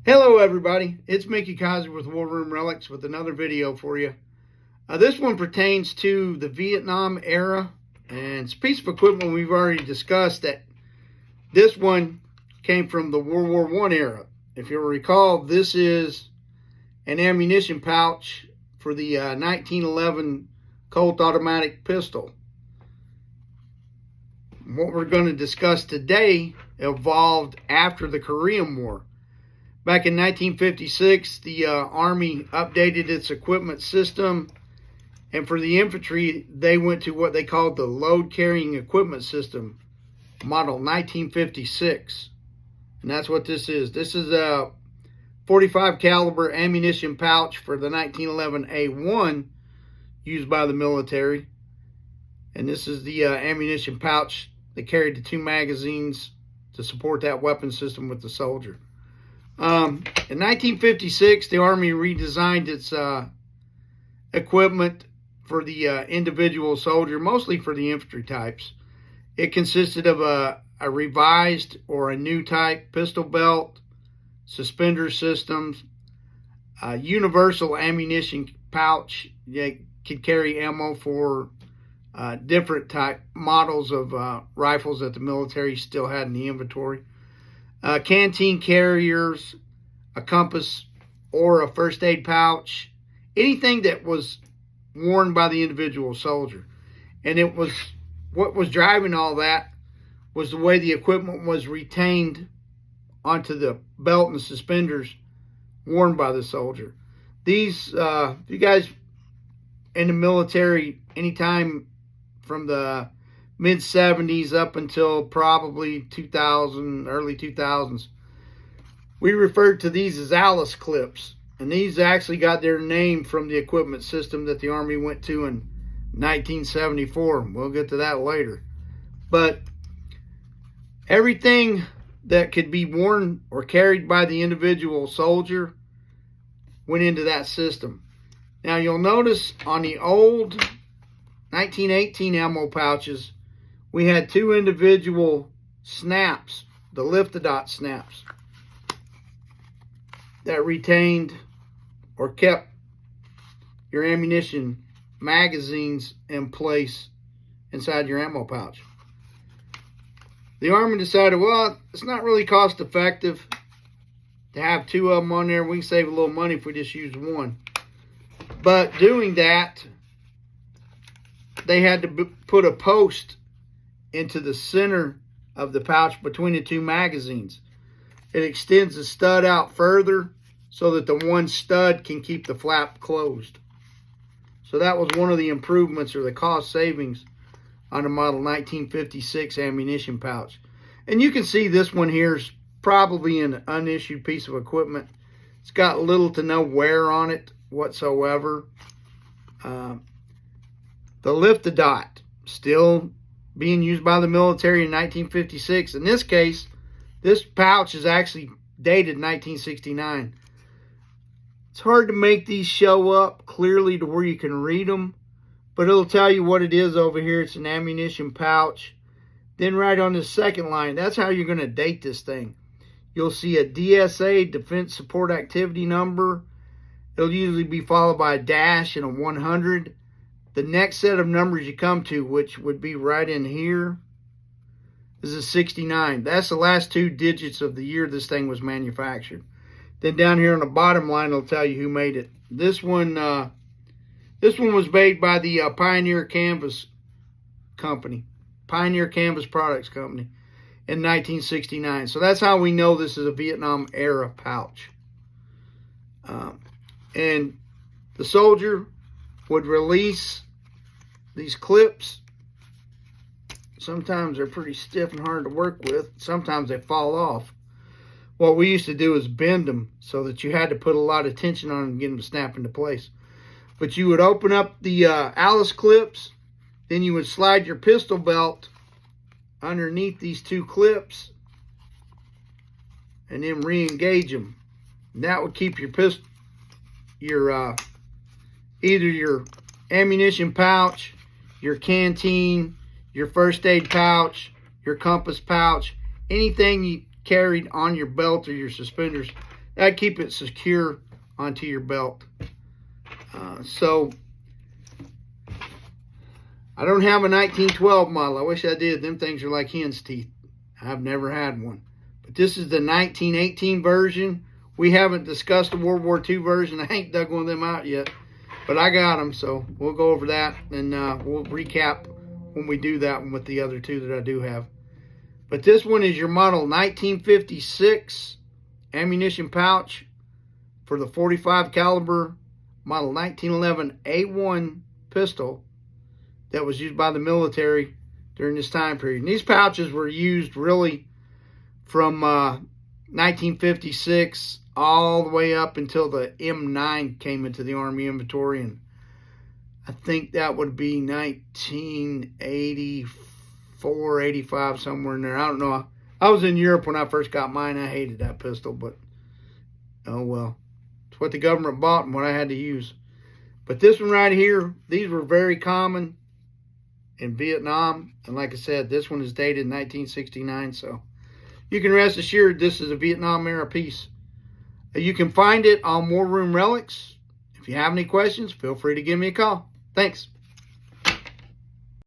Hello everybody, it's Mickey Kaiser with War Room Relics with another video for you. This one pertains to the Vietnam era, and it's a piece of equipment we've already discussed. That this one came from the World War I era. If you'll recall, this is an ammunition pouch for the 1911 Colt automatic pistol. What we're going to discuss today evolved after the Korean War. Back in 1956, the Army updated its equipment system, and for the infantry, they went to what they called the Load Carrying Equipment System, model 1956. And that's what this is. This is a 45 caliber ammunition pouch for the 1911 A1 used by the military. And this is the ammunition pouch that carried the 2 magazines to support that weapon system with the soldier. In 1956, the Army redesigned its equipment for the individual soldier, mostly for the infantry types. It consisted of a revised or a new type pistol belt, suspender systems, a universal ammunition pouch that could carry ammo for different type models of rifles that the military still had in the inventory. Canteen carriers, a compass, or a first aid pouch, anything that was worn by the individual soldier. And it was what was driving all that was the way the equipment was retained onto the belt and suspenders worn by the soldier. These, you guys in the military, anytime from the mid-70s up until probably 2000, early 2000s, we referred to these as Alice clips. And these actually got their name from the equipment system that the Army went to in 1974. We'll get to that later. But everything that could be worn or carried by the individual soldier went into that system. Now you'll notice on the old 1918 ammo pouches, we had 2 individual snaps, the lift-a-dot snaps, that retained or kept your ammunition magazines in place inside your ammo pouch. The Army decided, well, it's not really cost effective to have 2 of them on there. We can save a little money if we just use 1. But doing that, they had to put a post into the center of the pouch between the 2 magazines. It extends the stud out further so that the one stud can keep the flap closed. So that was one of the improvements or the cost savings on the model 1956 ammunition pouch. And you can see this one here is probably an unissued piece of equipment. It's got little to no wear on it whatsoever. The lift-a-dot, still being used by the military in 1956. In this case, this pouch is actually dated 1969. It's hard to make these show up clearly to where you can read them, but it'll tell you what it is over here. It's an ammunition pouch. Then right on the second line, that's how you're going to date this thing. You'll see a DSA, Defense Support Activity Number. It'll usually be followed by a dash and a 100. The next set of numbers you come to, which would be right in here, is a 69. That's the last 2 digits of the year this thing was manufactured. Then down here on the bottom line, it'll tell you who made it. This one was made by the Pioneer Canvas Company, Pioneer Canvas Products Company, in 1969. So that's how we know this is a Vietnam era pouch. And the soldier would release these clips. Sometimes they're pretty stiff and hard to work with. Sometimes they fall off. What we used to do is bend them so that you had to put a lot of tension on them and get them to snap into place. But you would open up the Alice clips, then you would slide your pistol belt underneath these 2 clips and then re-engage them. And that would keep your pistol, either your ammunition pouch, your canteen, your first aid pouch, your compass pouch, anything you carried on your belt or your suspenders, That'd keep it secure onto your belt. So I don't have a 1912 model. I wish I did. Them things are like hen's teeth. I've never had one. But this is the 1918 version. We haven't discussed the World War II version. I ain't dug one of them out yet. But I got them, so we'll go over that. And we'll recap when we do that one with the other two that I do have. But this one is your model 1956 ammunition pouch for the .45 caliber model 1911 A1 pistol that was used by the military during this time period. And these pouches were used really from 1956 all the way up until the M9 came into the Army inventory, and I think that would be 1984, 85, somewhere in there. I don't know. I was in Europe when I first got mine. I hated that pistol, but oh well. It's what the government bought and what I had to use. But this one right here, these were very common in Vietnam. And like I said, this one is dated 1969, so you can rest assured this is a Vietnam era piece. You can find it on War Room Relics. If you have any questions, feel free to give me a call. Thanks.